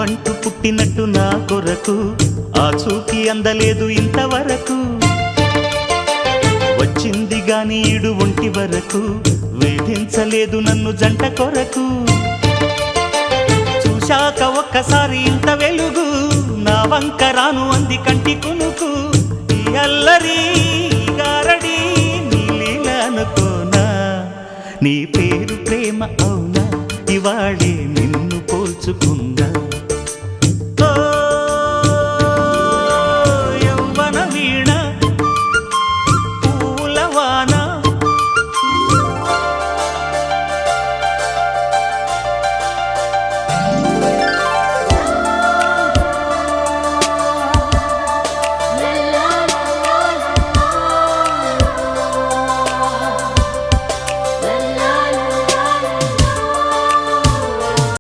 నావంటూ పుట్టినట్టు నా కొరకు ఆ చూకి అందలేదు ఇంతవరకు. వచ్చింది గాని ఈడు ఒంటి వరకు వేధించలేదు నన్ను జంట కొరకు. చూశాక ఒక్కసారి ఇంత వెలుగు నా వంక రాను అంది కంటి కునుకు. ఈ అల్లరి గారడి నీలీల అనుకోనా, నీ పేరు ప్రేమ అవునా, ఇవాళే నిన్ను పోల్చుకున్నా.